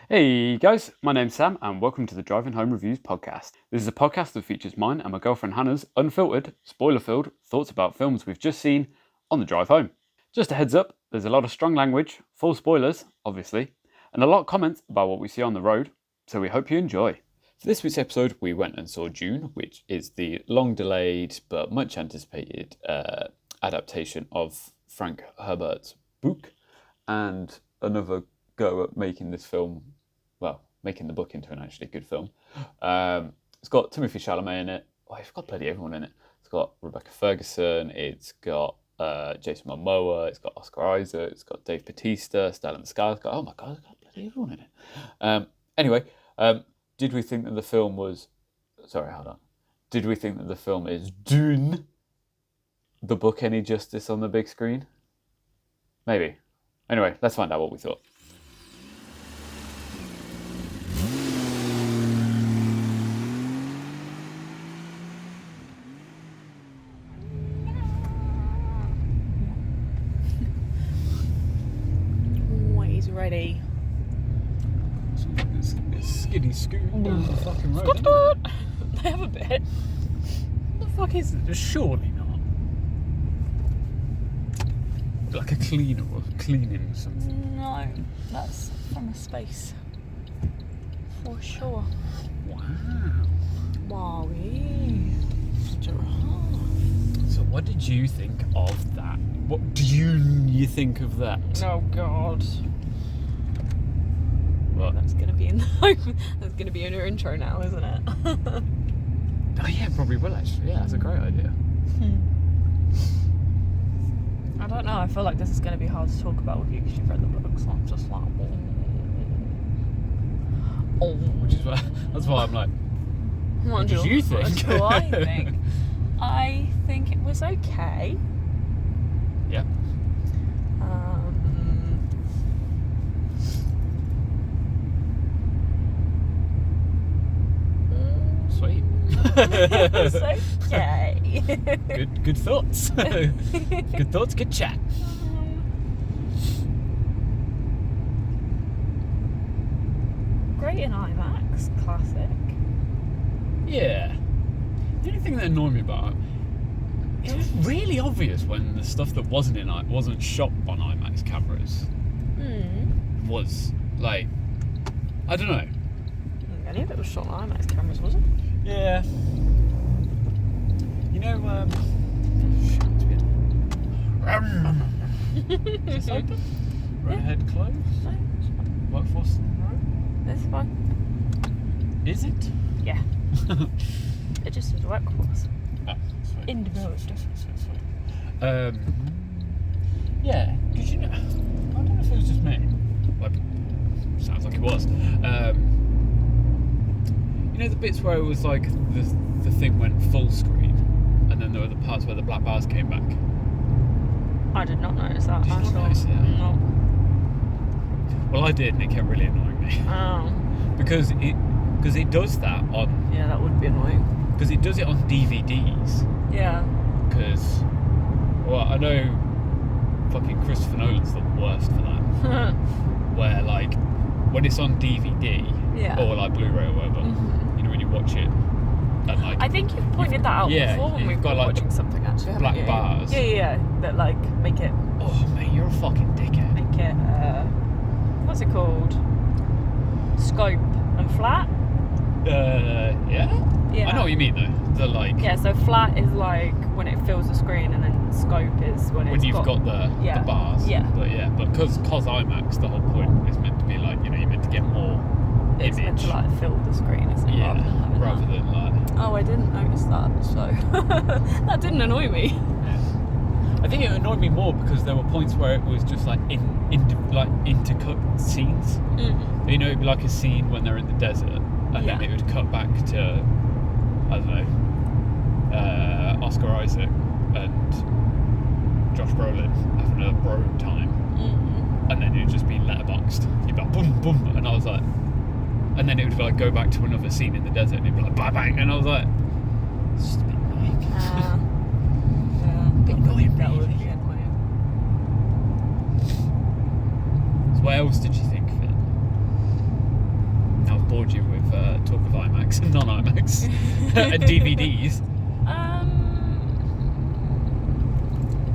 Hey guys, my name's Sam and welcome to the Driving Home Reviews podcast. This is a podcast that features mine and my girlfriend Hannah's unfiltered, spoiler-filled thoughts about films we've just seen on the drive home. Just a heads up, there's a lot of strong language, full spoilers, obviously, and a lot of comments about what we see on the road, so we hope you enjoy. For this week's episode, we went and saw Dune, which is the long-delayed but much anticipated adaptation of Frank Herbert's book, and another go at making this film, well, making the book into an actually good film. It's got Timothée Chalamet in it. Oh, it's got bloody everyone in it. It's got Rebecca Ferguson. It's got Jason Momoa. It's got Oscar Isaac. It's got Dave Bautista, Stellan Skarsgård. Oh my God, it's got bloody everyone in it. Anyway, did we think that the film was... Sorry, hold on. Did we think that the film is Dune the book any justice on the big screen? Maybe. Anyway, let's find out what we thought. Always ready. It's skiddy scooting down the fucking road, isn't it? They have a bit. What the fuck is it? Surely not. Like a cleaner or cleaning something. No, that's from a space. For sure. Wow. Wowie. So what did you think of that? What do you think of that? Oh God. What? That's gonna be in that's gonna be in your intro now, isn't it? Oh yeah, probably will actually. Yeah, that's a great idea. I don't know. I feel like this is gonna be hard to talk about with you because you've read the book, so I'm just like, oh. Which is why that's why I'm like, what did you think? What do I think? I think it was okay. Yeah. Sweet. It's okay. Good thoughts. Good thoughts, good chat. Great in IMAX, classic. Yeah. The only thing that annoyed me about it was really obvious when the stuff that wasn't shot on IMAX cameras was like, I don't know. Any of it was shot on IMAX cameras, was it? Yeah. You know, is this open? Road ahead closed? No, it's fine. Workforce in the road? It's fine. Is it? Yeah. It just is a workforce. Oh, sweet. In the road. Sweet. Yeah, because you know, I don't know if it was just me. Like, sounds like it was. You know the bits where it was like the thing went full screen, and then there were the parts where the black bars came back. I did not notice that. Did you not notice it? No. Well, I did, and it kept really annoying me. Oh. because it does that on. Yeah, that would be annoying. Because it does it on DVDs. Yeah. Because, well, I know fucking Christopher Nolan's the worst for that. Where like when it's on DVD or like Blu-ray or whatever, you know when you watch it, and like I think you've pointed that out before when we've been watching something actually. Black bars. Yeah, that like make it. Oh mate, you're a fucking dickhead. Make it. What's it called? Scope and flat. Yeah. I know what you mean though. The like. Yeah, so flat is like when it fills the screen, and then scope is when you've got the bars. Yeah. But because IMAX, the whole point is meant to be like, you know, you're meant to get more it's image. Meant to like fill the screen, isn't it? Yeah. Rather than like. Oh, I didn't notice that. So that didn't annoy me. Yeah. I think it annoyed me more because there were points where it was just like intercut scenes. You know, it'd be like a scene when they're in the desert, and then it would cut back to, I don't know, Oscar Isaac and Josh Brolin having a bro time, and then it'd just be letterboxed. You'd be like boom boom, and I was like, and then it would like go back to another scene in the desert, and it'd be like bang bang, and I was like, it's just a bit annoying. Bit annoying, that would be annoying. So what else did you think of it? you with talk of IMAX and non-IMAX and DVDs?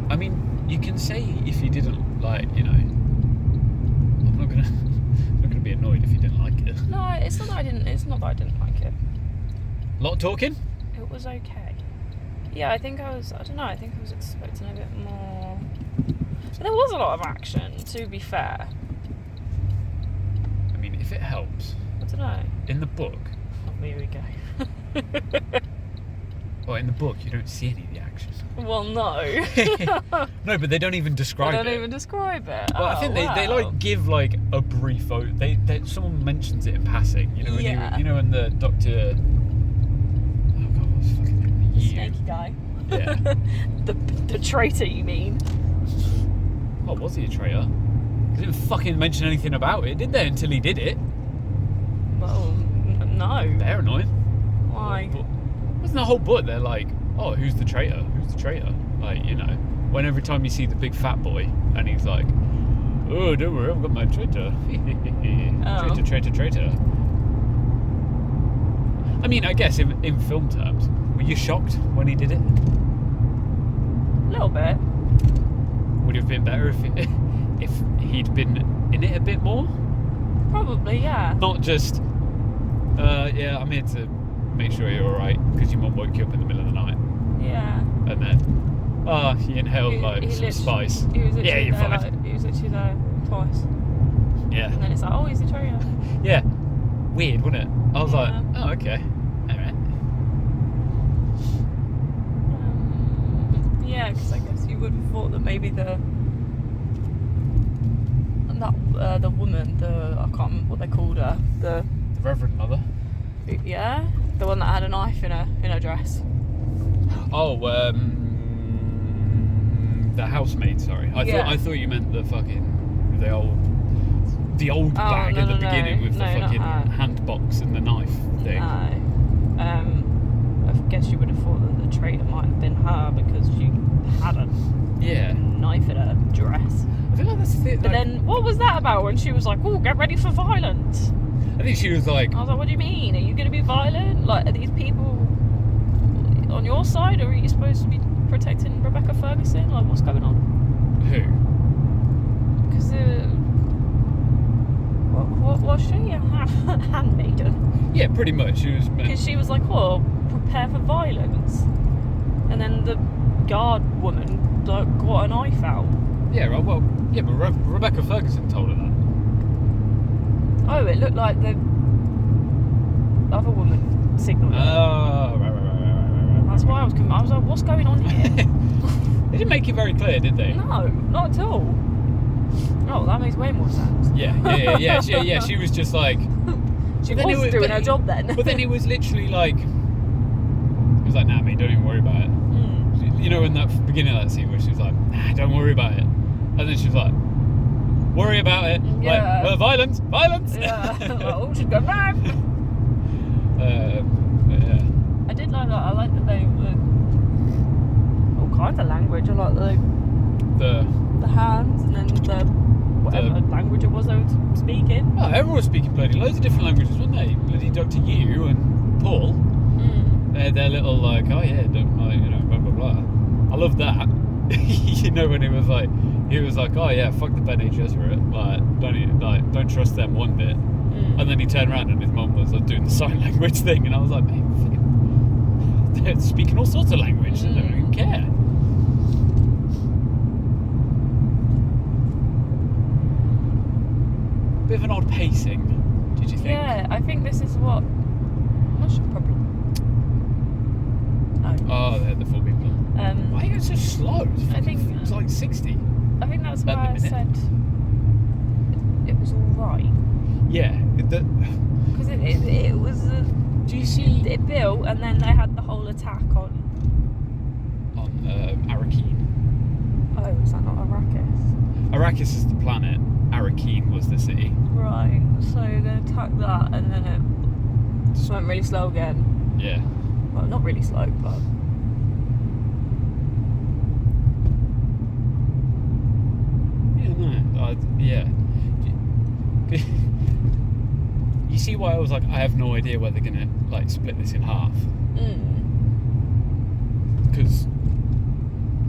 I mean, you can say if you didn't like, I'm not gonna be annoyed if you didn't like it. No, it's not that I didn't. It's not that I didn't like it. A lot of talking? It was okay. Yeah, I think I was. I don't know. I think I was expecting a bit more. But there was a lot of action. To be fair. I mean, if it helps. I don't know. In the book. Oh, here we go. Well, in the book, you don't see any of the action. Well, no. No, but they don't even describe it. They don't even describe it. Well, I think they like give like a brief. They someone mentions it in passing. You know, when when the doctor. Oh God, what's the fucking name? The snaky guy. Yeah. the traitor, you mean? Oh, was he a traitor? They didn't fucking mention anything about it, did they? Until he did it. Well, no. They're annoying. Why? Wasn't the whole book? They're like, oh, who's the traitor? Who's the traitor? Like, when every time you see the big fat boy and he's like, oh, don't worry, I've got my traitor. Oh. Traitor. I mean, I guess in film terms, were you shocked when he did it? A little bit. Would it have been better if he'd been in it a bit more? Probably, yeah. Not just, yeah, I'm here to make sure you're alright because your mum woke you up in the middle of the night. Yeah. And then, he inhaled some spice. He was Yeah, you're fine. he was literally there twice. Yeah. And then it's like, oh, he's a traitor. Yeah. Weird, wasn't it? I was like, Yeah. oh, okay. Alright. Yeah, because I guess you would have thought that maybe the woman, I can't remember what they called her, the Reverend Mother. Yeah, the one that had a knife in her dress. Oh, the housemaid. Sorry, I thought you meant the fucking the old bag at the beginning with the fucking hand box and the knife thing. No. I guess you would have thought that the traitor might have been her because she had a knife in her dress. I feel like that's the thing. But then, what was that about when she was like, "Oh, get ready for violence"? I think she was like... I was like, what do you mean? Are you going to be violent? Like, are these people on your side, or are you supposed to be protecting Rebecca Ferguson? Like, what's going on? Who? Because what was she? A handmaiden? Yeah, pretty much. She was... Because she was like, oh, prepare for violence. And then the guard woman got a knife out. Yeah, well, yeah, but Rebecca Ferguson told her that. Oh, it looked like the other woman signalled. Oh, right. That's why I was like, what's going on here? They didn't make it very clear, did they? No, not at all. Oh, that makes way more sense. Yeah. She was just like... She was doing her job then. But then it was literally like... It was like, nah, mate, don't even worry about it. You know, in that beginning of that scene where she was like, nah, don't worry about it. And then she was like... Worry about it. Yeah. Like, well, violence. Yeah. Oh, she's got a knife. Yeah. I did like that. I like that they were all kinds of language. I like the hands and then the whatever language it was they were speaking. Oh, everyone was speaking bloody loads of different languages, weren't they? Bloody Dr. Yu and Paul. They had their little like, oh yeah, don't blah blah blah. I love that. When he was like, oh yeah, fuck the Bene Gesserit, don't trust them one bit. And then he turned around and his mum was doing the sign language thing, and I was like, mate, fucking, they're speaking all sorts of language. They don't even care. Bit of an odd pacing, did you think? Yeah, I think this is what I should probably. Oh, they had the 4 people. Why are you going so slow? It's like 60. I think that's why I said it was alright. Yeah. Because it was. Do you see? It built, and then they had the whole attack on Arrakeen. Oh, is that not Arrakis? Arrakis is the planet. Arrakeen was the city. Right. So they attacked that, and then it just went really slow again. Yeah. Well, not really slow, but. Yeah. see why I was like, I have no idea where they're gonna like split this in half. Because,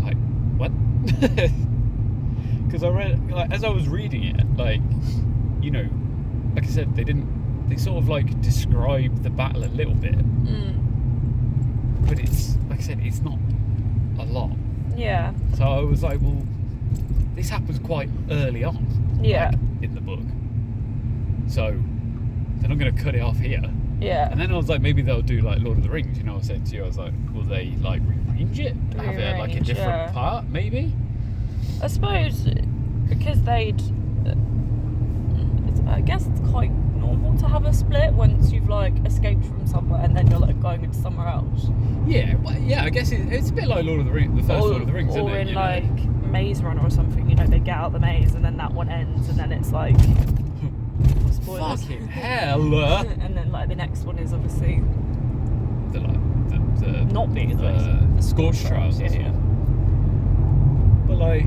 like, what? Because I read, like, as I was reading it, like, you know, like I said, they sort of like describe the battle a little bit. But it's, like I said, it's not a lot. Yeah. So I was like, well, this happens quite early on. Yeah. Like, in the book. So then I'm going to cut it off here. Yeah. And then I was like, maybe they'll do like Lord of the Rings. You know, I was saying to you, I was like, will they like rearrange it? Have it like a different part, maybe? I suppose because I guess it's quite normal to have a split once you've like escaped from somewhere and then you're like going into somewhere else. Yeah, well, yeah. I guess it's a bit like Lord of the Rings, the first Lord of the Rings, isn't it? Or in like Maze Runner or something. You know, they get out the maze and then that one ends, and then it's like. Spoilers. Fucking hell! And then like the next one is obviously the not being the Scorched Trials. Yeah. But like,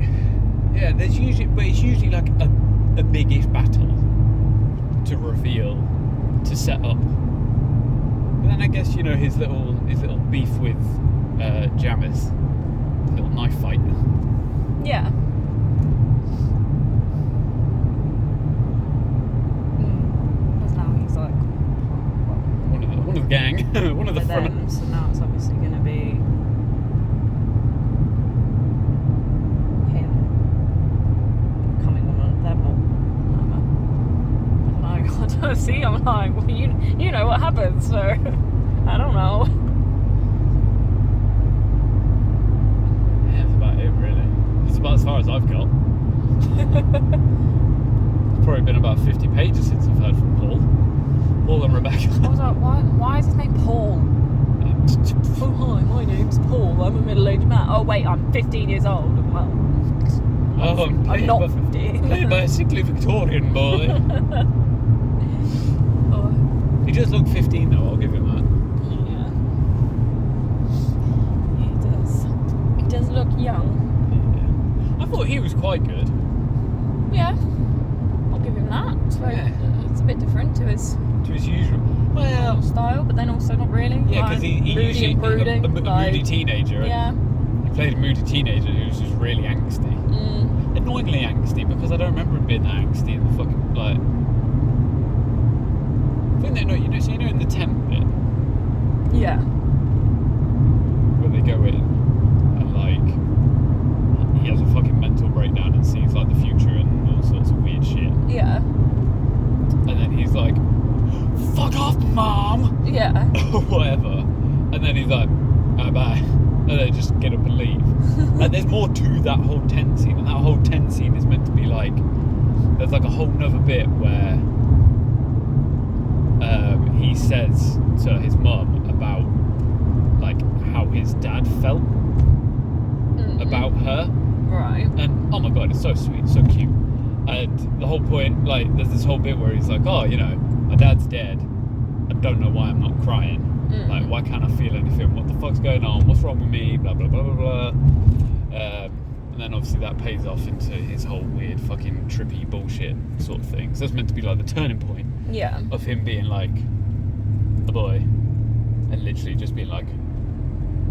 yeah, it's usually like a biggish battle to reveal, to set up. But then I guess, you know, his little beef with Jamis, little knife fight. Yeah. One of the gang, one of the front. Them, so now it's obviously going to be him coming on them. I don't see. I'm like, well, you know what happens, so I don't know. Yeah, that's about it, really. That's about as far as I've got. It's probably been about 50 pages since I've heard from Paul and Rebecca. I was like, why is his name Paul? Oh, hi, my name's Paul. I'm a middle-aged man. Oh, wait, I'm 15 years old. Well, I'm not 15. Played by a sickly Victorian boy. He does look 15, though, I'll give him that. Yeah. He does. He does look young. Yeah. I thought he was quite good. Yeah. I'll give him that. It's a bit different to his usual style, but then also not really. Yeah, because he usually and brooding, a moody teenager. Yeah. He played a moody teenager who was just really angsty. Annoyingly angsty, because I don't remember him being that angsty in the fucking like. I think that so you know in the tent bit. Yeah. Where they go in and like he has a fucking mental breakdown and sees like the future and all sorts of weird shit. Yeah. And then he's like, fuck off, Mom! Yeah. Or whatever. And then he's like, oh, bye. And they just get up and leave. And there's more to that whole tent scene. And that whole tent scene is meant to be like, there's like a whole nother bit where he says to his mum about like how his dad felt about her. Right. And oh my god, it's so sweet, so cute. And the whole point, like, there's this whole bit where he's like, oh, you know, my dad's dead. I don't know why I'm not crying. Like, why can't I feel anything? What the fuck's going on? What's wrong with me? Blah, blah, blah, blah, blah. And then obviously that pays off into his whole weird fucking trippy bullshit sort of thing. So that's meant to be like the turning point of him being like a boy and literally just being like,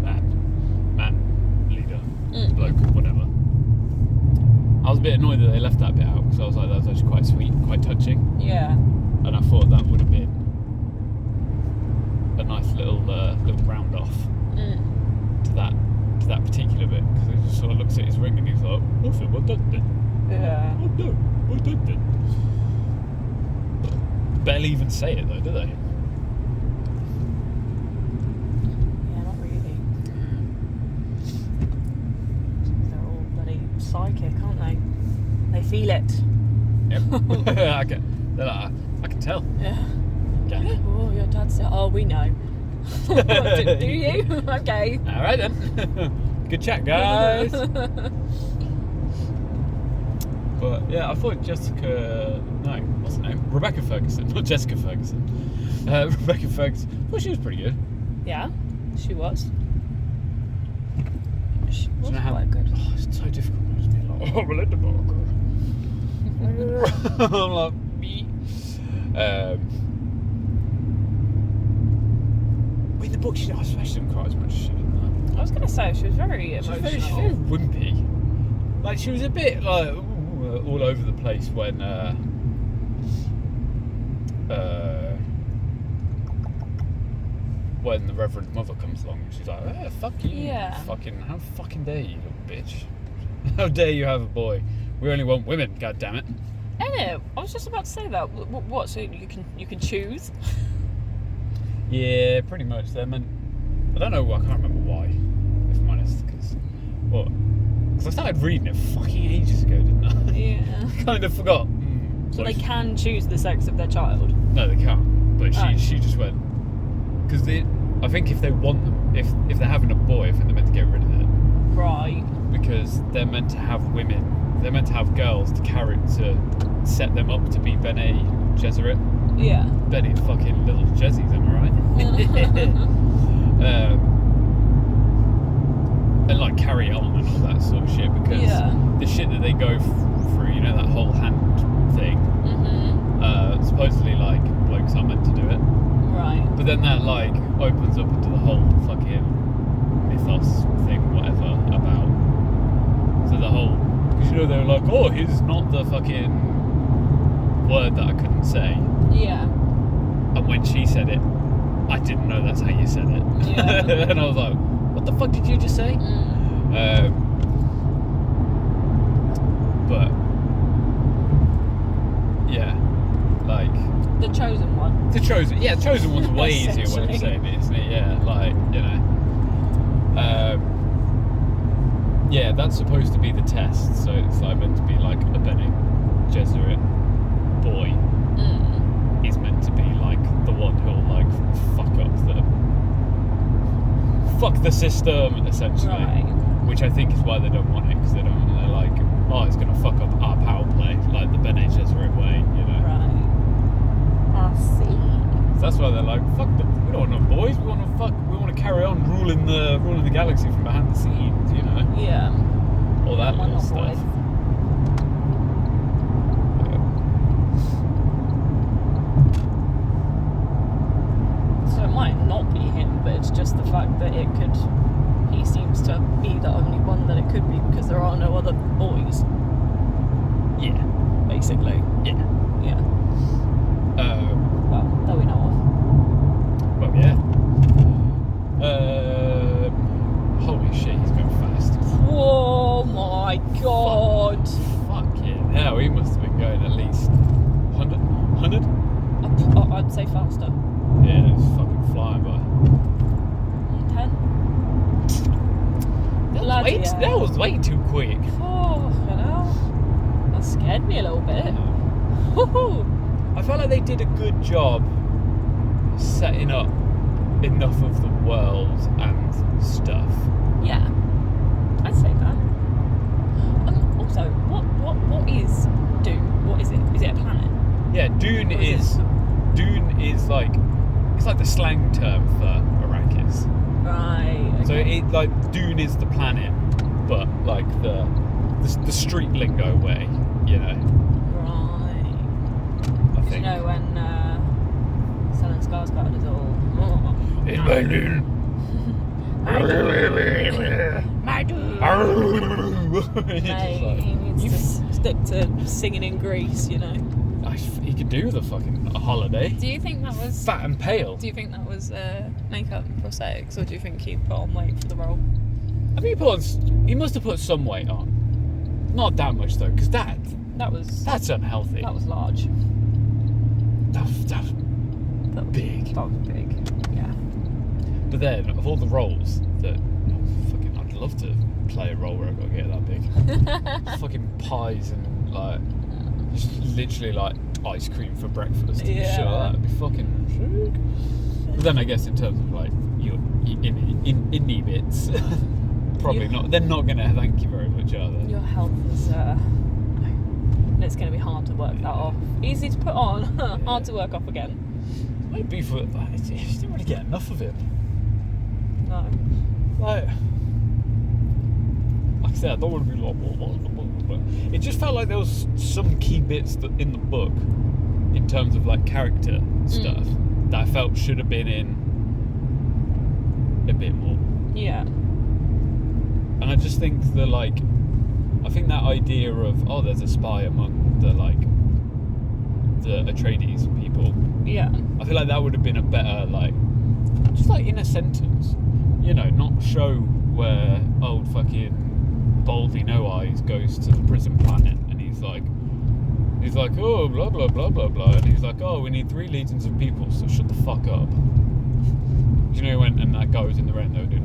man, leader, bloke, whatever. I was a bit annoyed that they left that bit out because I was like, that was actually quite sweet, quite touching. Yeah. And I thought that would have been a nice little round off to that particular bit, because he just sort of looks at his ring and he's like, what's it? What done then? Yeah. Oh no, what done then? Barely even say it though, do they? Yeah, not really. They're all bloody psychic, aren't they? They feel it. Yep. I can tell. Yeah. Okay. Oh, your dad's still. Oh, we know. Do you? Okay. All right then. Good chat, guys. But yeah, I thought what's her name? Rebecca Ferguson, not Jessica Ferguson. Rebecca Ferguson. I thought she was pretty good. Yeah, she was. She was quite quite good. Oh, it's so difficult to just be like, oh, Melinda Barker. I'm like, me. the book, I swear she didn't cry as much as she did in that. I was going to say, she was very emotional. She was very wimpy. Like, she was a bit, like, all over the place when the Reverend Mother comes along and she's like, fuck you. Yeah. How fucking dare you, little bitch. How dare you have a boy? We only want women, goddammit. I was just about to say that. What? So you can choose? Yeah, pretty much. They're meant. I don't know. I can't remember why, if I'm honest. Because I started reading it fucking ages ago, didn't I? Yeah. Kind of forgot. So they can choose the sex of their child. No, they can't. But she just went because I think if they want them, if they're having a boy, I think they're meant to get rid of it. Right. Because they're meant to have women. They're meant to have girls to set them up to be Bene Gesserit. Yeah. Benny fucking little Jezzies, am I right? And like carry on and all that sort of shit because the shit that they go through, you know, that whole hand thing. Supposedly like blokes aren't meant to do it. Right. But then that like opens up into the whole fucking mythos thing, whatever about. So the whole, because you know they were like, oh, here's not the fucking word that I couldn't say. Yeah. And when she said it, I didn't know that's how you said it. Yeah. And I was like, what the fuck did you just say? But yeah, like the chosen one. The chosen one's way easier way of saying it, isn't it? Yeah, like, you know. Yeah, that's supposed to be the test, so it's like meant to be like a Bene Gesserit boy. He's meant to be like the one who'll like fuck the system, essentially. Right. Which I think is why they don't want it, because they're like, oh, it's going to fuck up our power play, like the Bene Gesserit way, you know. Right. I see. So that's why they're like, fuck them. We don't want no boys. We want to carry on ruling the galaxy from behind the scenes, you know. Yeah. All that little stuff. Boys. So it might not be him, but it's just the fact that he seems to be the only one that it could be because there are no other boys. Yeah. Basically. Yeah. Yeah. Well, that we know of. Well, yeah. Holy shit, he's going fast. Oh my god. Fucking hell, he must have been going at least 100? 100? I'd say faster. Yeah, it's fucking flying by. 10? That was way too quick. Oh, you know. That scared me a little bit. Woohoo! I felt like they did a good job setting up enough of the world and stuff. Yeah, I'd say that. Also, what is Dune? What is it? Is it a planet? Yeah, Dune is like, it's like the slang term for Arrakis. Right. Okay. So it like Dune is the planet, but like the street lingo way, you know. Right. I think. You know when Stellan Skarsgård is all. In my Dune. My Dune. Like, he needs to stick to singing in Greece, you know. He could do the fucking holiday. Do you think that was Fat and pale. Do you think that was makeup and prosthetics, or do you think he put on weight for the role? I think he must have put some weight on. Not that much though, because that's unhealthy. That was large. That was big. That was big. Yeah. But then, of all the roles that I'd love to play a role where I've got to get that big. Fucking pies and like just literally like ice cream for breakfast and shit like that. It'd be fucking sick. But then I guess in terms of like your indie bits, probably not. They're not going to thank you very much, are they? Your health is it's going to be hard to work that off. Easy to put on, hard to work off again. Might be for I just didn't really get enough of it. No. Like I said, I don't want to be like, but it just felt like there was some key bits in the book, in terms of like character stuff, that I felt should have been in a bit more. Yeah. And I just think that that idea of there's a spy among the Atreides people. Yeah. I feel like that would have been a better just in a sentence, not show where old fucking Baldy No Eyes goes to the prison planet and he's like, oh, blah blah blah blah blah, and he's like, oh, we need 3 legions of people, so shut the fuck up. Do you know when and that guy was in the rain, they were doing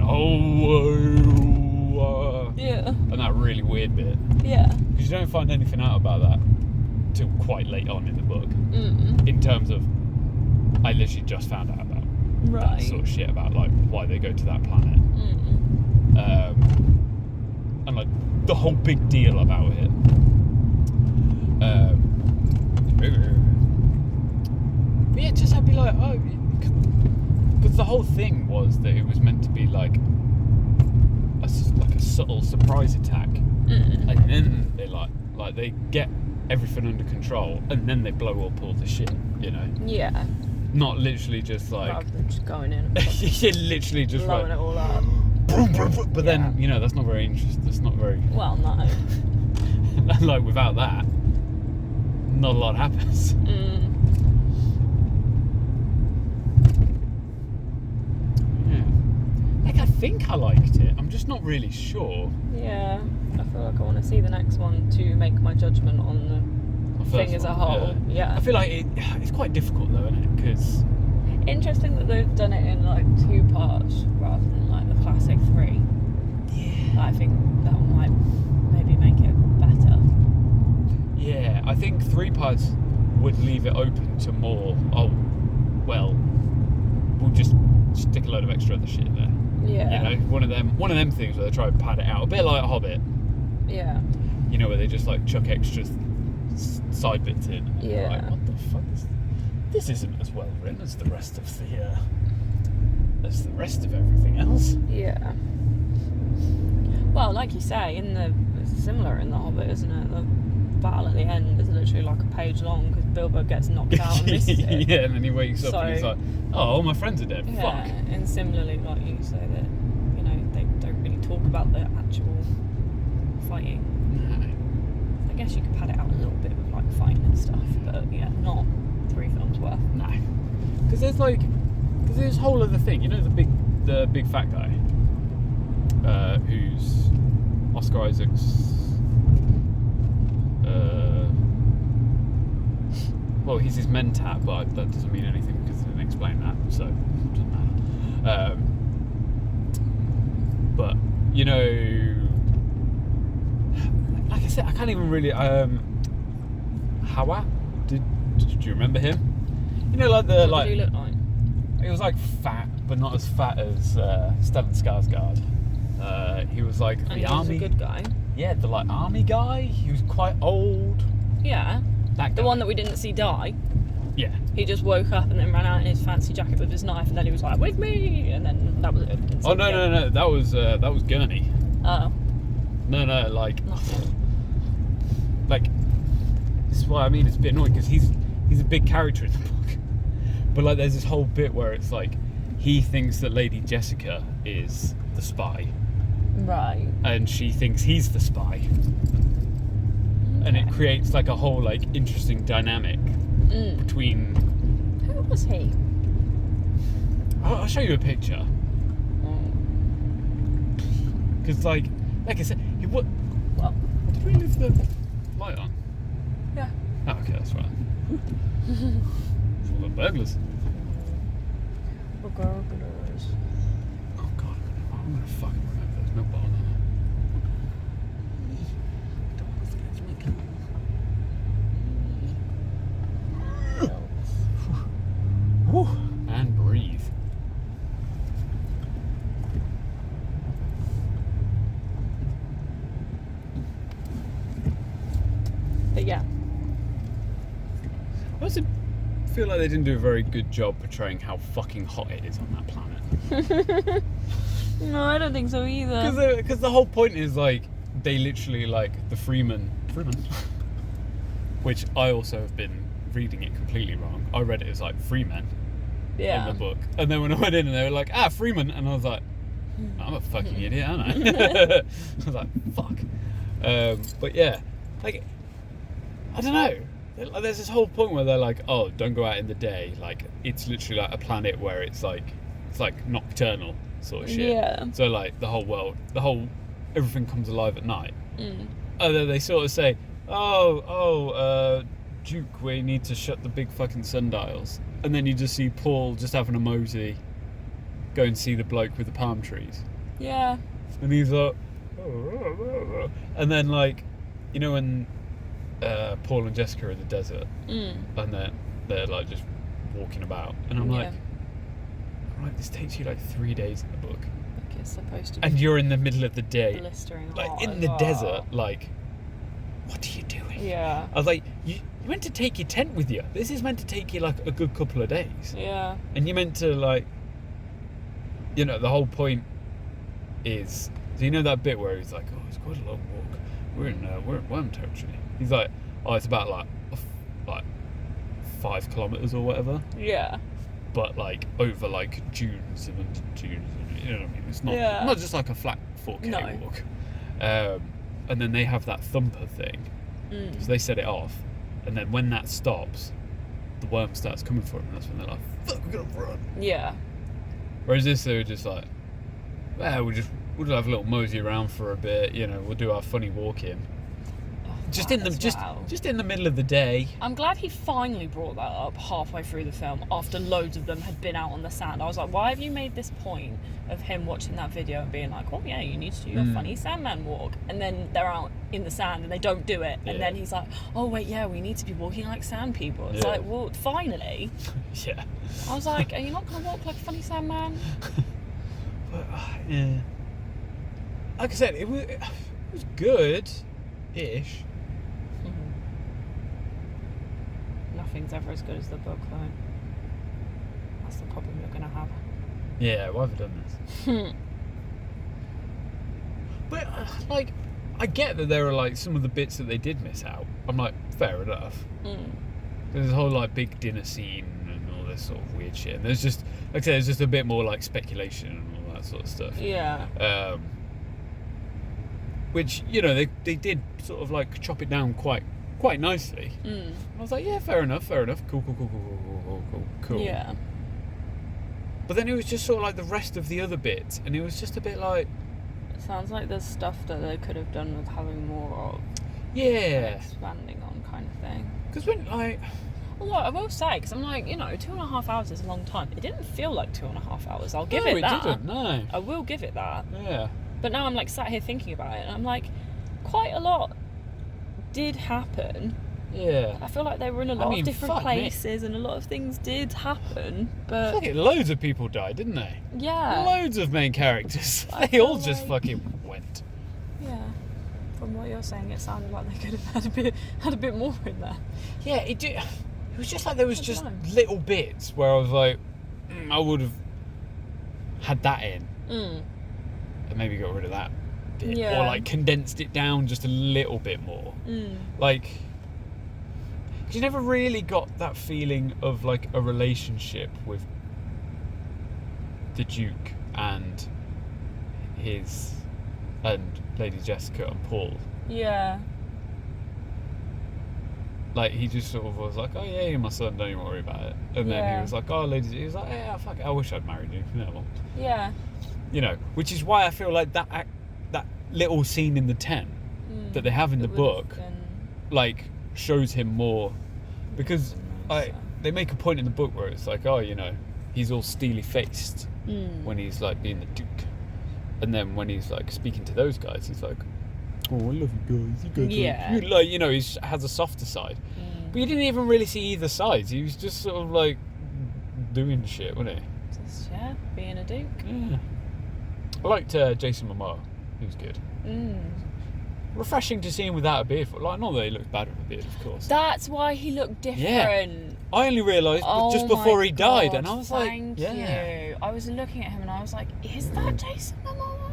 yeah, and that really weird bit. Yeah. Because you don't find anything out about that till quite late on in the book. In terms of, I literally just found out about that sort of shit about why they go to that planet. And the whole big deal about it. But yeah, just I'd be like, oh, because the whole thing was that it was meant to be like a subtle surprise attack, and then they they get everything under control, and then they blow up all the shit, Yeah. Not literally just Rather than just going in and yeah, literally just blowing it all up. But then that's not very interesting. That's not very well. No. Without that, not a lot happens. I think I liked it. I'm just not really sure. Yeah, I feel like I want to see the next one to make my judgment on the thing as a whole. Yeah. I feel like it's quite difficult though, isn't it? Because interesting that they've done it in 2 parts rather than the classic 3. Yeah. I think that might maybe make it better. Yeah, I think 3 parts would leave it open to more. Oh, well, we'll just stick a load of extra other shit in there. Yeah. One of them things where they try and pad it out a bit like Hobbit. Yeah. Where they just chuck extra side bits in. And yeah. What the fuck is this? Isn't as well written as the rest of everything else. Yeah. Well, like you say, it's similar in the Hobbit, isn't it? The battle at the end is literally a page long because Bilbo gets knocked out and misses it. Yeah, and then he wakes up and he's like, oh, all my friends are dead. Yeah, fuck. and similarly, like you say, that they don't really talk about the actual fighting. No. I guess you could pad it out a little bit with fighting and stuff, but yeah, not 3 films worth. No. Because there's this whole other thing, the big fat guy, who's Oscar Isaac's. Well, he's his mentor, but that doesn't mean anything because they didn't explain that, so it doesn't matter. But like I said, I can't even really. Hawa, did you remember him? What did he look like? He was fat, but not as fat as Stellan Skarsgård. He was the he army. was a good guy. Yeah, the army guy. He was quite old. Yeah. That guy. The one that we didn't see die. Yeah. He just woke up and then ran out in his fancy jacket with his knife, and then he was like, "With me!" And then that was it. Oh no! That was Gurney. Oh. No, Nothing. This is why I mean it's a bit annoying because he's a big character in the book, but there's this whole bit where it's he thinks that Lady Jessica is the spy, right? And she thinks he's the spy, and it creates a whole interesting dynamic between. Who was he? I'll show you a picture. Because like I said, what? Well, did we leave the light on? Yeah. Oh, okay, that's right. It's all the burglars. Burglars. Oh god, I'm gonna fucking remember there's no ball on it. Whew. And breathe. But yeah. I also feel like they didn't do a very good job portraying how fucking hot it is on that planet. No, I don't think so either. Because the whole point is they literally the Freeman, which I also have been reading it completely wrong. I read it as Freemen in the book, and then when I went in and they were Freeman, and I was like, I'm a fucking idiot, aren't I? I was like, fuck. But yeah, like, I don't know. There's this whole point where they're like, oh, don't go out in the day. Like, it's literally like a planet where it's like nocturnal sort of shit. Yeah. So like the whole world, everything comes alive at night. And then they sort of say, Duke, we need to shut the big fucking sundials. And then you just see Paul just having a mosey, go and see the bloke with the palm trees. Yeah. And he's like, and then like, you know when Paul and Jessica are in the desert, and then they're like just walking about, and I'm like, this takes you like 3 days in the book. Like it's supposed to be. And you're in the middle of the day, blistering like hot in the desert, like, what are you doing? Yeah. I was like, you meant to take your tent with you. This is meant to take you like a good couple of days. Yeah. And you meant to like, you know, the whole point is, so you know that bit where he's like, oh, it's quite a long walk. We're in worm territory. He's like, oh, it's about like 5 kilometers or whatever. Yeah. But like over like dunes and under dunes, and, you know what I mean? It's not just like a flat 4K walk. And then they have that thumper thing, so they set it off, and then when that stops, the worm starts coming for them, and that's when they're like, fuck, we're gonna run. Yeah. Whereas this, they were just like, well, we'll just have a little mosey around for a bit, you know, we'll do our funny walking. Just in the middle of the day. I'm glad he finally brought that up halfway through the film after loads of them had been out on the sand. I was like, why have you made this point of him watching that video and being like, oh yeah, you need to do your funny Sandman walk, and then they're out in the sand and they don't do it, and then he's like, oh wait, yeah, we need to be walking like sand people. It's like, well, finally. Yeah. I was like, are you not going to walk like a funny Sandman? But, yeah. Like I said, it was good-ish. Nothing's ever as good as the book, though. That's the problem you're going to have. Yeah, why have I done this? But, like, I get that there are, like, some of the bits that they did miss out. I'm like, fair enough. There's a whole, like, big dinner scene and all this sort of weird shit. And there's just, like I said, there's just a bit more, like, speculation and all that sort of stuff. Yeah. Which, you know, they did sort of, like, chop it down quite nicely. I was like, yeah, fair enough. Cool. Yeah. But then it was just sort of like the rest of the other bits, and it was just a bit like... It sounds like there's stuff that they could have done with having more of. Yeah. Expanding on kind of thing. Because when, like... Well, I will say, because I'm like, you know, 2.5 hours is a long time. It didn't feel like 2.5 hours. I'll give it that. No, it didn't, no. I will give it that. Yeah. But now I'm like sat here thinking about it, and I'm like, quite a lot did happen. Yeah. I feel like they were in a lot of different places, and a lot of things did happen, but... Fucking loads of people died, didn't they? Yeah. Loads of main characters. They all just fucking went. Yeah. From what you're saying, it sounded like they could have had a bit more in there. Yeah, it did. It was just like there was just little bits where I was like, I would have had that in. And maybe got rid of that bit. Yeah. Or like condensed it down just a little bit more. Like... You never really got that feeling of like a relationship with the Duke and Lady Jessica and Paul. Yeah. Like he just sort of was like, oh yeah, you're my son, don't even worry about it. And then he was like, oh lady, he was like, yeah, fuck it, I wish I'd married you. Yeah, well. Yeah. You know, which is why I feel like that little scene in the tent that they have in the book, like shows him more, because they make a point in the book where it's like, oh, you know, he's all steely faced when he's like being the Duke, and then when he's like speaking to those guys, he's like, oh, I love you guys, like, you know, he has a softer side, but you didn't even really see either sides. He was just sort of like doing shit, wasn't he? Just being a Duke. Yeah. I liked Jason Momoa. He was good. Refreshing to see him without a beard. Like, not that he looked bad with a beard, of course. That's why he looked different. Yeah. I only realised just before he died, and I was like, thank you. I was looking at him and I was like, is that Jason Momoa?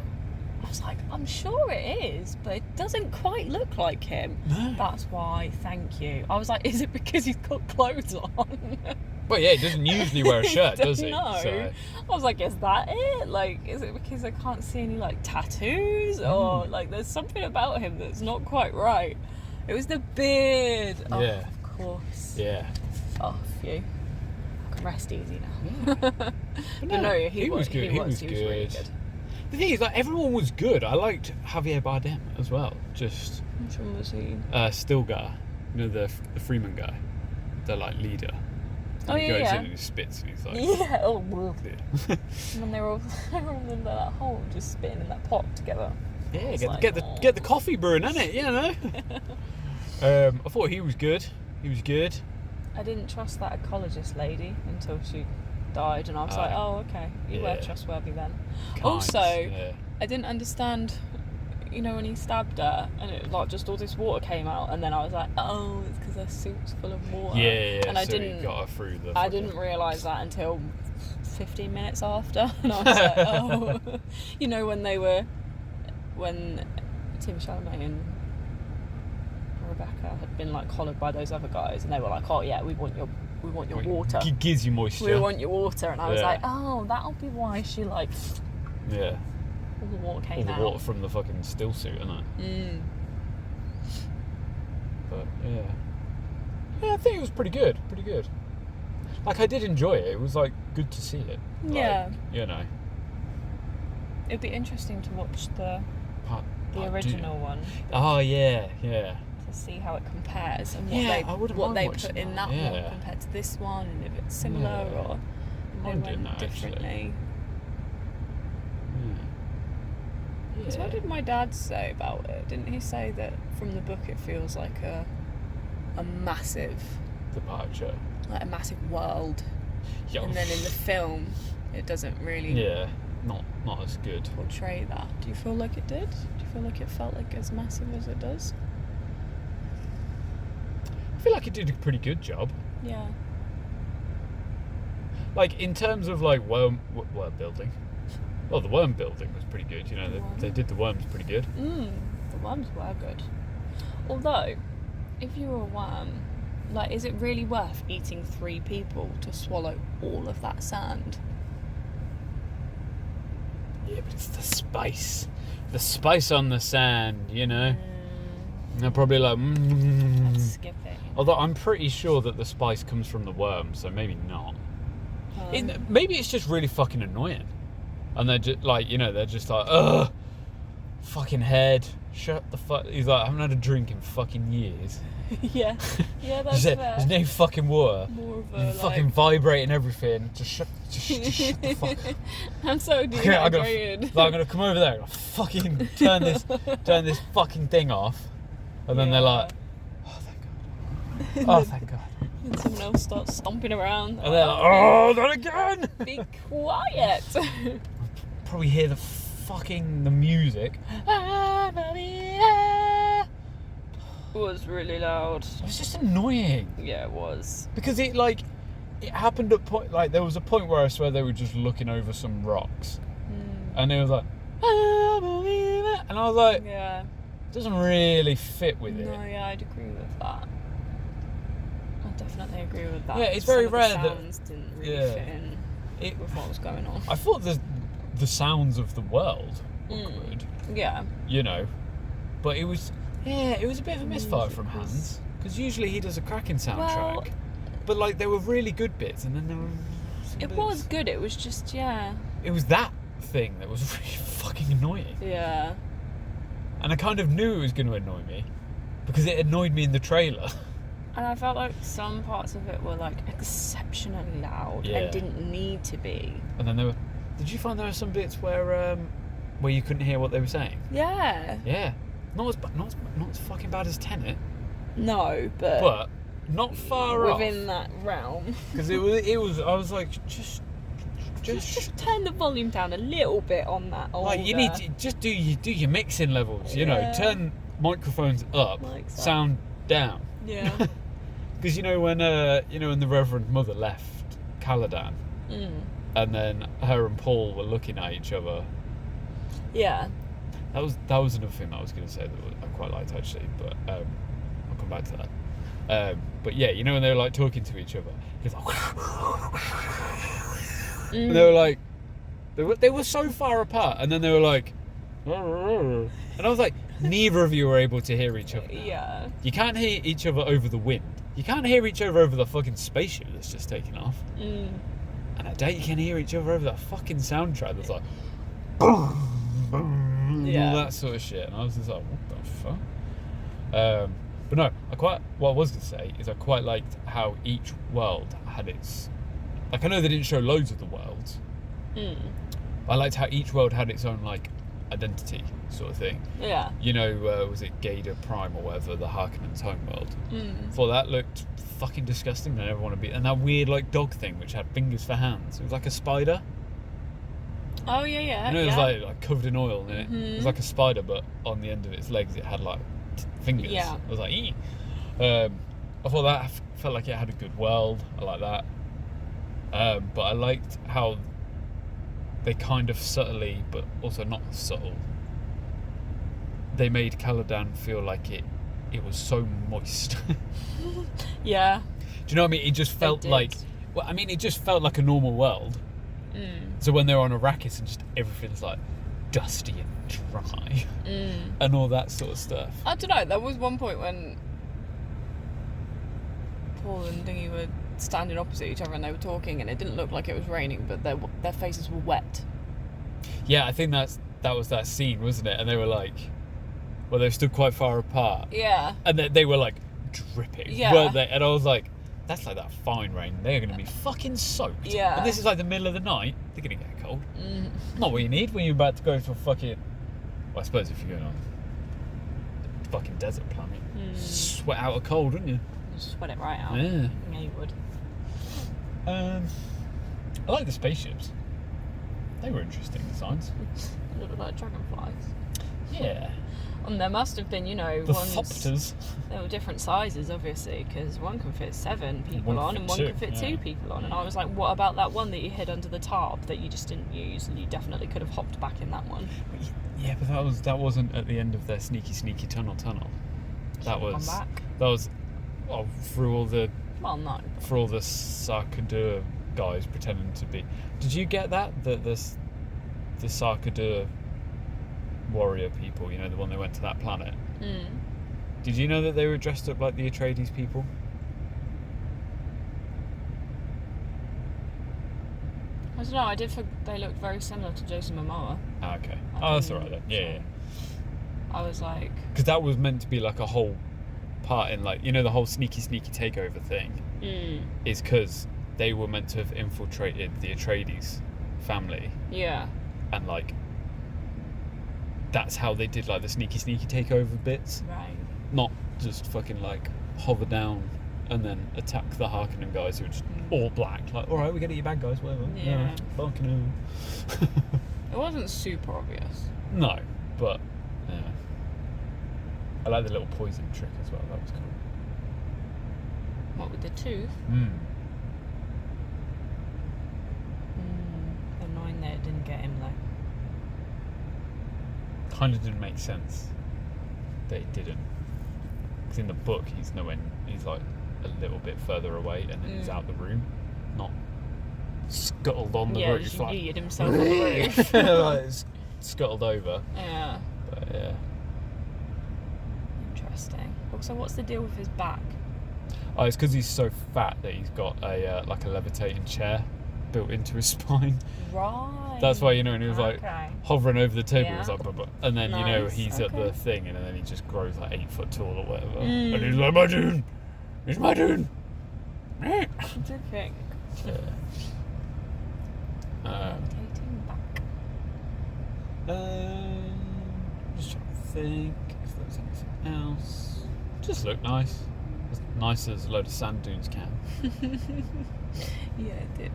I was like, I'm sure it is, but it doesn't quite look like him. No. That's why, thank you. I was like, is it because he's got clothes on? Well, yeah, he doesn't usually wear a shirt, does he? No. So. I was like, is that it? Like, is it because I can't see any, like, tattoos? Or, like, there's something about him that's not quite right. It was the beard. Oh, Yeah. of course. Yeah. Oh, phew. I can rest easy now. Yeah. But no, he was good. He was really good. The thing is, like, everyone was good. I liked Javier Bardem as well. Just... Which one was he? Stilgar. You know, the Freeman guy. The, like, leader. Oh, he yeah, goes yeah. in and he spits and he's like... Yeah, oh, well. Yeah. And then they were all in that hole, just spitting in that pot together. Yeah, Like, get the coffee brewing, innit? You know? I thought he was good. He was good. I didn't trust that ecologist lady until she died, and I was like, oh, okay, you were trustworthy then. Also, I didn't understand, you know, when he stabbed her, and it like just all this water came out, and then I was like, oh, it's because her suit's full of water. Yeah. And I so didn't. he got her through the. I didn't realise that until 15 minutes after, and I was like, oh, you know, when Tim Chalamet and Rebecca had been like collared by those other guys, and they were like, oh yeah, we want your water. It gives you moisture. We want your water, and I was like, oh, that'll be why she like. Yeah. All the water came out. All the water from the fucking still suit, isn't it? Mm. But yeah, I think it was pretty good. Pretty good. Like, I did enjoy it. It was like good to see it. Like, Yeah. You know. It'd be interesting to watch the original one. Oh yeah. To see how it compares and what they put in that yeah. one compared to this one, and if it's similar or they went differently. Yeah. So what did my dad say about it? Didn't he say that from the book it feels like a massive departure, like a massive world, and then in the film it doesn't really not as good portray that. Do you feel like it did? Do you feel like it felt like as massive as it does? I feel like it did a pretty good job. Yeah. Like, in terms of like world building. Well, the worm building was pretty good. You know, they did the worms pretty good. The worms were good. Although, if you were a worm, like, is it really worth eating 3 people to swallow all of that sand? Yeah, but it's the spice. The spice on the sand, you know? And they're probably like, I'd skip it. Although I'm pretty sure that the spice comes from the worm, so maybe not. Maybe it's just really fucking annoying. And they're just like, you know, they're just like, ugh, fucking head, shut the fuck. He's like, I haven't had a drink in fucking years. Yeah, that's fair. There's no fucking water. More of a fucking vibrating everything. Just shut the fuck up. I'm so dehydrated. I'm gonna come over there and fucking turn this fucking thing off. And then they're like, oh thank God. Oh thank God. And someone else starts stomping around. And they're like, oh, not again! Be quiet. Probably hear the music. It was really loud. It was just annoying. Yeah, it was. Because it happened at point, like, there was a point where I swear they were just looking over some rocks. And it was like, I believe it. And I was like, yeah, it doesn't really fit with it. No, yeah, I'd agree with that. I definitely agree with that. Yeah, it's very rare that sounds didn't really fit in with what was going on. I thought the sounds of the world were good. Yeah. You know, but it was a bit of a misfire from Hans, because usually he does a cracking soundtrack. But like, there were really good bits, and then there were. It was good. It was just It was that thing that was really fucking annoying. Yeah. And I kind of knew it was going to annoy me, because it annoyed me in the trailer. And I felt like some parts of it were like exceptionally loud and didn't need to be. And then did you find there were some bits where you couldn't hear what they were saying? Yeah. Yeah. Not as fucking bad as Tenet. No, but not far off. Within that realm. Because it was. I was like, just turn the volume down a little bit on that. Like, you need to just do your mixing levels. You know, turn microphones up, sound down. Yeah. Because you know when the Reverend Mother left Caladan, and then her and Paul were looking at each other. Yeah. That was another thing that I was going to say that I quite liked, actually, but I'll come back to that. But yeah, you know when they were like talking to each other, he was like, and they were like, they were so far apart, and then they were like, and I was like, neither of you were able to hear each other. Yeah. You can't hear each other over the wind. You can't hear each other over the fucking spaceship that's just taken off. And I doubt you can hear each other over that fucking soundtrack that's like, all that sort of shit. And I was just like, what the fuck? But no, what I was going to say is I quite liked how each world had its... Like, I know they didn't show loads of the worlds. But I liked how each world had its own, like, identity sort of thing. Yeah. You know, was it Gator Prime or whatever, the Harkonnens' homeworld? Thought that looked fucking disgusting. I never want to be... And that weird, like, dog thing, which had fingers for hands. It was like a spider. Oh, yeah. You know, it was like covered in oil, and it was like a spider, but on the end of its legs it had, like, fingers. Yeah. I was like, eee. I thought that felt like it had a good world. I like that. But I liked how they kind of subtly, but also not subtle, they made Caladan feel like it was so moist. Yeah. Do you know what I mean? It just felt like... Well, I mean, it just felt like a normal world. So when they're on Arrakis and just everything's like dusty and dry and all that sort of stuff. I don't know, there was one point when Paul and Dingy were standing opposite each other and they were talking, and it didn't look like it was raining, but their faces were wet. Yeah, I think that was that scene, wasn't it? And they were like, well, they stood quite far apart. Yeah. And they were like dripping, weren't they? And I was like, that's like that fine rain. They're going to be fucking soaked. Yeah. And this is like the middle of the night. They're going to get cold. Not what you need when you're about to go to a fucking... Well, I suppose if you're going on a fucking desert planet, sweat out a cold, wouldn't you? Just sweat it right out. Yeah. Yeah, you would. I like the spaceships. They were interesting designs. A little bit like dragonflies. Yeah. And there must have been, the thopters. There were different sizes, obviously, because one can fit 7 people on and one can fit 2 people on. And I was like, what about that one that you hid under the tarp that you just didn't use, and you definitely could have hopped back in that one? Yeah, but that wasn't at the end of their sneaky tunnel. That was come back. Through all the Sarkador guys pretending to be. Did you get that? The Sarkador warrior people, the one that went to that planet. Did you know that they were dressed up like the Atreides people? I don't know, I did think they looked very similar to Jason Momoa. Ah, okay. That's alright then. Yeah. I was like... Because that was meant to be like a whole part in, like, the whole sneaky takeover thing. Is because they were meant to have infiltrated the Atreides family. Yeah. And, like, that's how they did, like, the sneaky takeover bits. Right. Not just fucking, like, hover down and then attack the Harkonnen guys who are just all black. Like, alright, we gotta eat bad guys, whatever. Yeah. Fucking hell. It wasn't super obvious. No, but, yeah. I like the little poison trick as well, that was cool. What, with the tooth? Annoying that it didn't get him, though. Kind of didn't make sense that it didn't, because in the book he's like a little bit further away and then he's out the room, not scuttled on the roof. Yeah, he yeeted himself on the roof. Like, scuttled over. Yeah. But yeah. Interesting. So what's the deal with his back? Oh, it's because he's so fat that he's got a like a levitating chair built into his spine. Right. That's why, and he was like hovering over the table. Yeah. It was like, and then he's at the thing, and then he just grows like 8 foot tall or whatever. And he's like, my Dune! It's my Dune! Terrific. Yeah. Levitating back. Just trying to think if there was anything else. Just looked nice. As nice as a load of sand dunes can. Yeah, it did.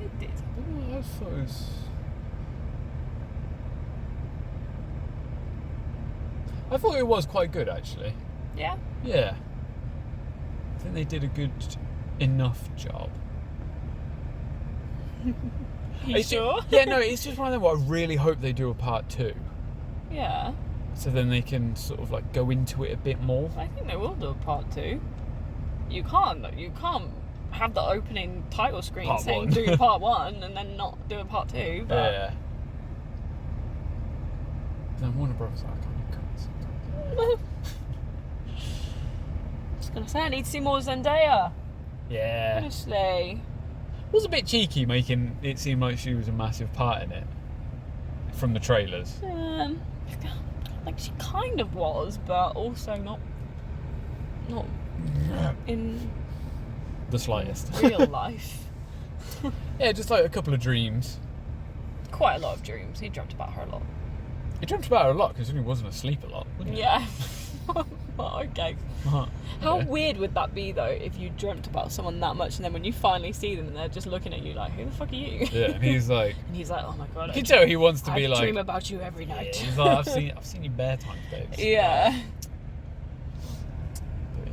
It did. Oh, I thought it was... I thought it was quite good, actually. Yeah? Yeah. I think they did a good enough job. You sure? Yeah, no, it's just one of them where I really hope they do a part 2. Yeah. So then they can sort of like go into it a bit more. I think they will do a part 2. you can't have the opening title screen Part saying 1. do part 1 and then not do a part 2. But Yeah. Then Warner Bros. I can't just gonna say I need to see more Zendaya. Yeah. Honestly. It was a bit cheeky making it seem like she was a massive part in it from the trailers. Like she kind of was, but also not in The slightest. real life. Yeah, just like a couple of dreams. Quite a lot of dreams. He dreamt about her a lot. He dreamt about her a lot because he wasn't asleep a lot. Wasn't he? Yeah. Well, okay. How How weird would that be though if you dreamt about someone that much and then when you finally see them and they're just looking at you like, who the fuck are you? Yeah, and he's like, oh my god. you can tell he wants to be I like, dream about you every night. he's like, I've seen you bare times, babes. Yeah. But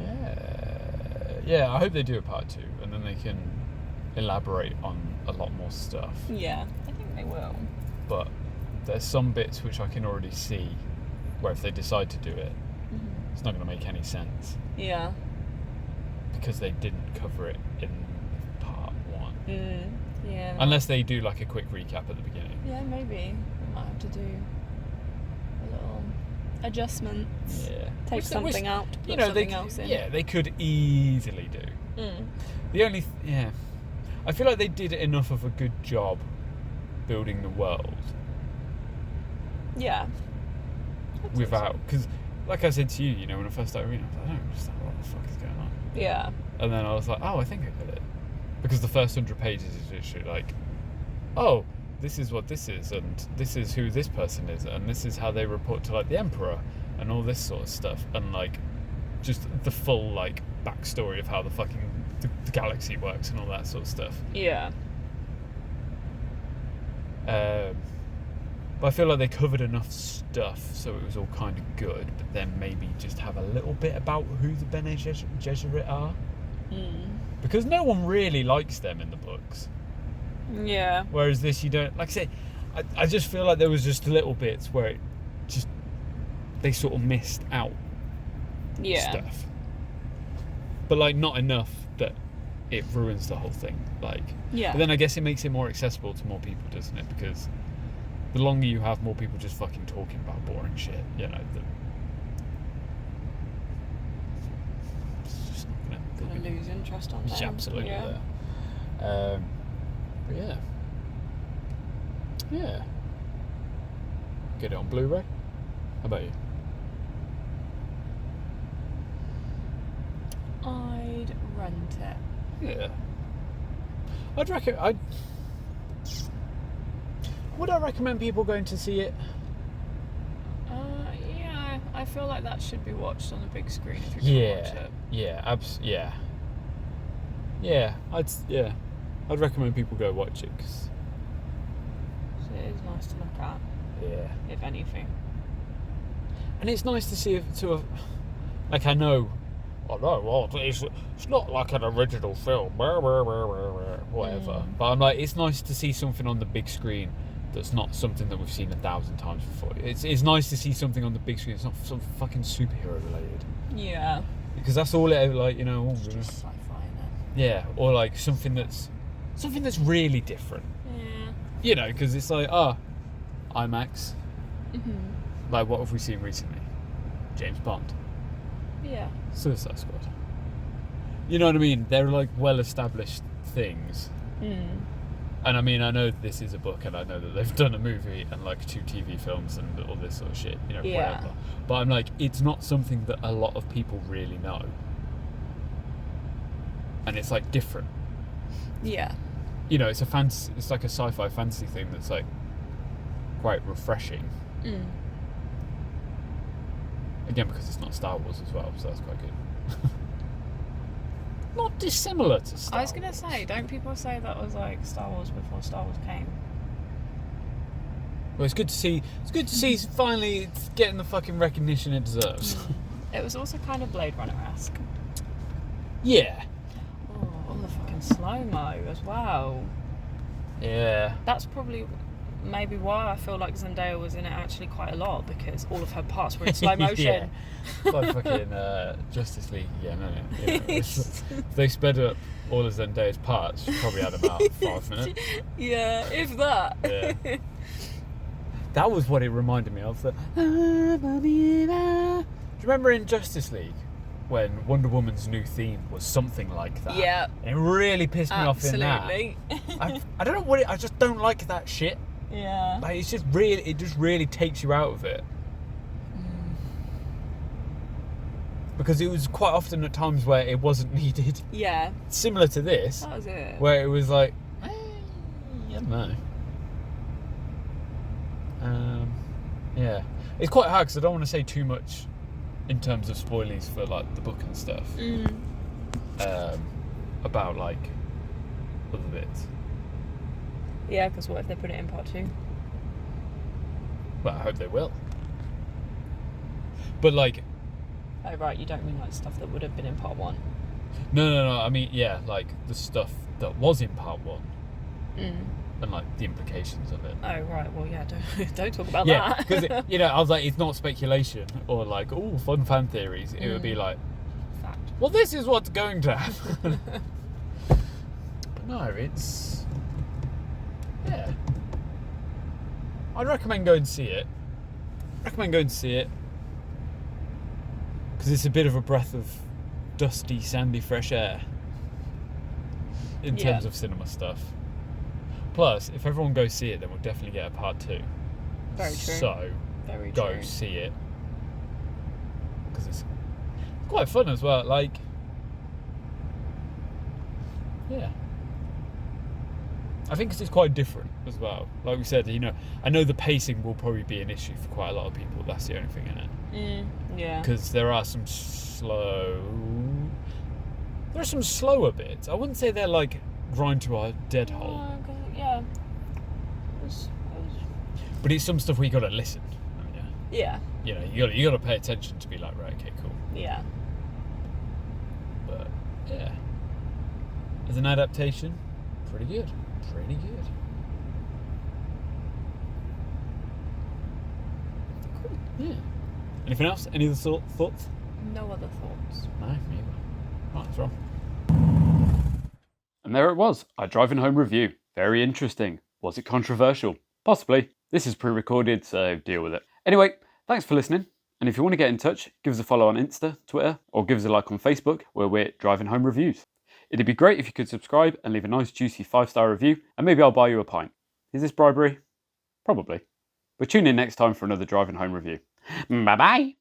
yeah, I hope they do a part 2 and then they can elaborate on a lot more stuff. Yeah, I think they will. But there's some bits which I can already see where if they decide to do it, it's not going to make any sense. Yeah. Because they didn't cover it in part 1. Yeah. Unless they do like a quick recap at the beginning. Yeah, maybe. We might have to do a little adjustments. Yeah. Take something out, put something else in. Yeah, they could easily do. The only... I feel like they did enough of a good job building the world. Yeah. Without... Because, like I said to you, when I first started reading, I was like, I don't understand what the fuck is going on. Yeah. And then I was like, oh, I think I get it. Because the first 100 pages is literally like, oh, this is what this is, and this is who this person is, and this is how they report to, like, the Emperor, and all this sort of stuff. And, like, just the full, like, backstory of how the fucking... the galaxy works and all that sort of stuff. Yeah. But I feel like they covered enough stuff so it was all kind of good, but then maybe just have a little bit about who the Bene Gesserit are. Because no one really likes them in the books. Yeah. Whereas this, you don't... Like I say, I just feel like there was just little bits where it just... They sort of missed out stuff. But, like, not enough that it ruins the whole thing. Like... Yeah. But then I guess it makes it more accessible to more people, doesn't it? Because... the longer you have more people just fucking talking about boring shit, it's just not Gonna lose interest on them. absolutely Yeah. there. But yeah. Get it on Blu-ray. How about you? I'd rent it. Yeah. I'd reckon. Would I recommend people going to see it? Yeah, I feel like that should be watched on the big screen if you can watch it. I'd recommend people go watch it because it is nice to look at. Yeah. If anything. And it's nice to see like I know, well, it's not like an original film, whatever. But I'm like, it's nice to see something on the big screen that's not something that we've seen 1,000 times before. It's nice to see something on the big screen that's not some fucking superhero related. Yeah. Because that's all it, like, It's just sci-fi, innit? Yeah, or like something that's really different. Yeah. Because it's like, IMAX. Like, what have we seen recently? James Bond. Yeah. Suicide Squad. You know what I mean? They're like well-established things. And I mean, I know this is a book, and I know that they've done a movie and like 2 TV films and all this sort of shit, whatever. But I'm like, it's not something that a lot of people really know. And it's like different. Yeah. It's a fantasy. It's like a sci-fi fantasy thing that's like quite refreshing. Again, because it's not Star Wars as well, so that's quite good. Not dissimilar to Star Wars. I was gonna say, don't people say that was like Star Wars before Star Wars came? Well, it's good to see. It's good to see finally it's getting the fucking recognition it deserves. It was also kind of Blade Runner-esque. Yeah. Oh, all the fucking slow-mo as well. Yeah. That's probably maybe why I feel like Zendaya was in it actually quite a lot, because all of her parts were in slow motion. Yeah. Like fucking Justice League. Yeah, no. If they sped up all of Zendaya's parts, she probably had about 5 minutes. Yeah, if that. Yeah. That was what it reminded me of. Do you remember in Justice League when Wonder Woman's new theme was something like that? Yeah. It really pissed me off in that. Absolutely. I don't know what I just don't like that shit. Yeah. Like it just really takes you out of it. Because it was quite often at times where it wasn't needed. Yeah. Similar to this. That was it. Where it was like, I don't know. Yeah. It's quite hard because I don't want to say too much in terms of spoilies for like the book and stuff. About like other bits. Yeah, because what if they put it in part 2? Well, I hope they will. But like... Oh, right, you don't mean like stuff that would have been in part 1? No. I mean, yeah, like the stuff that was in part 1. And like the implications of it. Oh, right, well, yeah, don't talk about yeah, that. because, I was like, it's not speculation or like, fun fan theories. It would be like, fact. Well, this is what's going to happen. But no, it's... Yeah. I'd recommend going to see it. Because it's a bit of a breath of dusty, sandy, fresh air. In terms of cinema stuff. Plus, if everyone goes see it, then we'll definitely get a part 2. Very true. So, Very go true. see it. Because it's quite fun as well. Like, yeah. I think it's quite different as well. Like we said, I know the pacing will probably be an issue for quite a lot of people. That's the only thing in it. Yeah. Because there are some slower bits. I wouldn't say they're like grind to a dead halt. Yeah. But it's some stuff where you got to listen. Yeah. You got to pay attention to be like, right, okay, cool. Yeah. But yeah, as an adaptation, pretty good. Cool. Yeah. Anything else? Any other thoughts? No other thoughts. No, me either. Right, that's wrong. And there it was, our driving home review. Very interesting. Was it controversial? Possibly. This is pre-recorded, so deal with it. Anyway, thanks for listening. And if you want to get in touch, give us a follow on Insta, Twitter, or give us a like on Facebook, where we're Driving Home Reviews. It'd be great if you could subscribe and leave a nice juicy 5-star review, and maybe I'll buy you a pint. Is this bribery? Probably. But tune in next time for another Driving Home review. Bye bye!